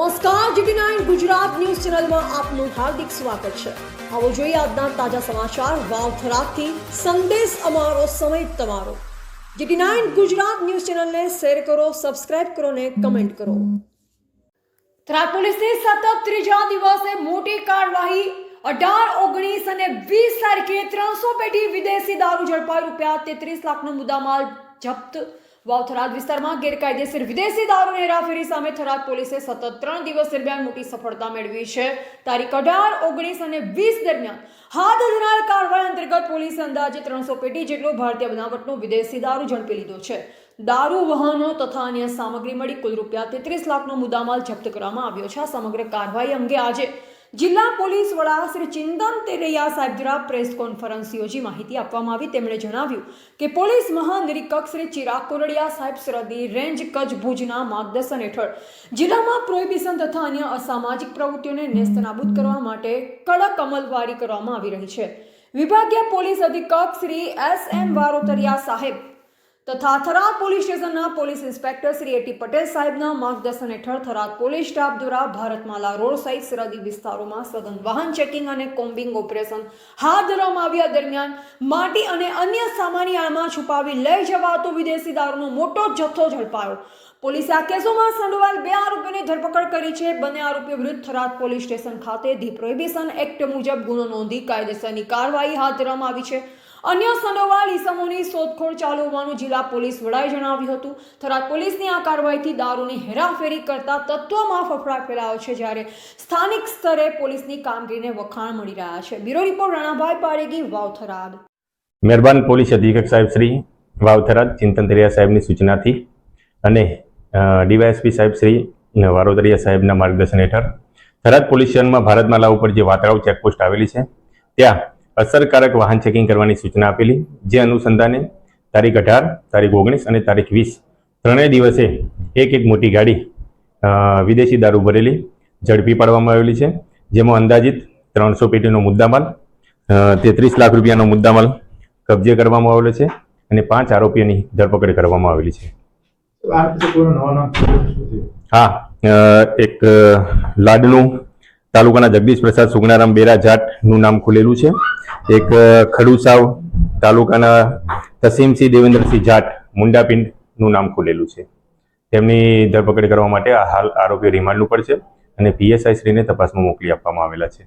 નમસ્કાર, GT9 Gujarat news ચેનલમાં આપનું હાર્દિક સ્વાગત છે। આવો જોઈએ આજના તાજા સમાચાર। વાવથરાથી સંદેશ અમારો, સમય તમારો। GT9 ગુજરાત ન્યૂઝ ચેનલને શેર કરો, સબસ્ક્રાઇબ કરો ને કમેન્ટ કરો। થરાદ પોલીસની સતત ત્રીજા દિવસે મોટી કાર્યવાહી। 18, 19 અને 20 તારીખે 300 પેટી વિદેશી દારૂ ઝડપાઈ। ₹33 લાખનો મુદ્દામાલ જપ્ત। વાવથરાદ વિસ્તારમાં ગેરકાયદેસર વિદેશી દારૂની હેરાફેરી સામે થરાદ પોલીસે સતત 3 દિવસ દરમિયાન મોટી સફળતા મેળવી છે। તારીખ 18, 19 અને 20 દરમિયાન હાથ ધરાયેલ કાર્યવાહી અંતર્ગત પોલીસે અંદાજે 300 પેટી જેટલો ભારતીય બનાવટનો વિદેશી દારૂ ઝડપી લીધો છે। દારૂ, વાહનો તથા અન્ય સામગ્રી મળી કુલ ₹33 લાખનો મુદ્દામાલ જપ્ત કરવામાં આવ્યો છે। આ સમગ્ર કાર્યવાહી અંગે આજે જિલ્લા પોલીસ વડા શ્રી ચિંતન તેરૈયા સાહેબ દ્વારા પ્રેસ કોન્ફરન્સ યોજી માહિતી આપવામાં આવી। તેમણે જણાવ્યું કે પોલીસ મહાનિરીક્ષક શ્રી ચિરાગ કોરડિયા સાહેબ સરહદી રેન્જ કચ્છ ભુજના માર્ગદર્શન હેઠળ જિલ્લામાં પ્રોહિબિશન તથા અન્ય અસામાજિક પ્રવૃત્તિઓને નેસ્તનાબૂદ કરવા માટે કડક અમલવારી કરવામાં આવી રહી છે। વિભાગીય પોલીસ અધિક્ષક શ્રી SM વારોતરિયા સાહેબ તથા થરાદ પોલીસ સ્ટેશનના police inspector Shri AT Patel સાહેબના માર્ગદર્શન હેઠળ થરાદ પોલીસ સ્ટાફ દ્વારા ભારતમાલા રોડ સહિત સરહદી વિસ્તારોમાં સઘન વાહન ચેકિંગ અને કોમ્બિંગ ઓપરેશન હાથ ધરવામાં આવ્યા। દરમિયાન માટી અને અન્ય સામાન્ય આળમાં છુપાવી લઈ જવાતો વિદેશી દારૂનો મોટો જથ્થો ઝડપાયો। પોલીસે આ કેસોમાં સંડોવાયેલ 2 આરોપીઓની ધરપકડ કરી છે। બંને આરોપીઓ વિરુદ્ધ થરાદ પોલીસ સ્ટેશન ખાતે ધી પ્રોહિબિશન એક્ટ મુજબ ગુનો નોંધી કાયદેસરની કાર્યવાહી હાથ ધરવામાં આવી છે। અન્ય સંડોવાયેલ ઇસમોની શોધખોળ ચાલુ હોવાનું જિલ્લા પોલીસ વડાએ જણાવ્યું હતું। થરાદ પોલીસની આ કાર્યવાહીથી દારૂની હેરાફેરી કરતા તત્વોમાં ફફડાટ ફેલાયો છે, જ્યારે સ્થાનિક સ્તરે પોલીસની કામગીરીને વખાણ મળી રહ્યા છે। Bureau report Ranabhai Paregi, Vavtharad. મહેરબાન પોલીસ અધિક્ષક સાહેબ શ્રી વાવથરાદ ચિંતન તેરૈયા સાહેબની સૂચનાથી અને ડીવાયએસપી સાહેબ શ્રી વારોતરિયા સાહેબના માર્ગદર્શન હેઠળ થરાદ પોલીસ સ્ટેશનમાં ભારતમાલા ઉપર જે વાતરાવ ચેકપોસ્ટ આવેલી છે ત્યાં અસરકારક વાહન ચેકિંગ કરવાની સૂચના આપેલી। જે અનુસંધાને તારીખ 18, તારીખ 19 અને તારીખ 20 ત્રણેય દિવસે એક મોટી ગાડી વિદેશી દારૂ ભરેલી ઝડપી પાડવામાં આવેલી છે। જેમાં અંદાજિત 300 પેટીનો મુદ્દામાલ, 33 લાખ રૂપિયાનો મુદ્દામાલ કબજે કરવામાં આવેલો છે અને 5 આરોપીઓની ધરપકડ કરવામાં આવેલી છે। હા, એક લાડનું તાલુકાના જગદીશ પ્રસાદ સુગણારામ બેરા જાટનું નામ ખુલેલું છે। એક ખડુસાવ તાલુકાના તસીમસિંહ દેવેન્દ્રસિંહ જાટ મુંડાપિંડનું નામ ખુલેલું છે। તેમની ધરપકડ કરવા માટે હાલ આરોપીઓ રિમાન્ડ ઉપર છે અને PSI શ્રીને તપાસમાં મોકલી આપવામાં આવેલા છે।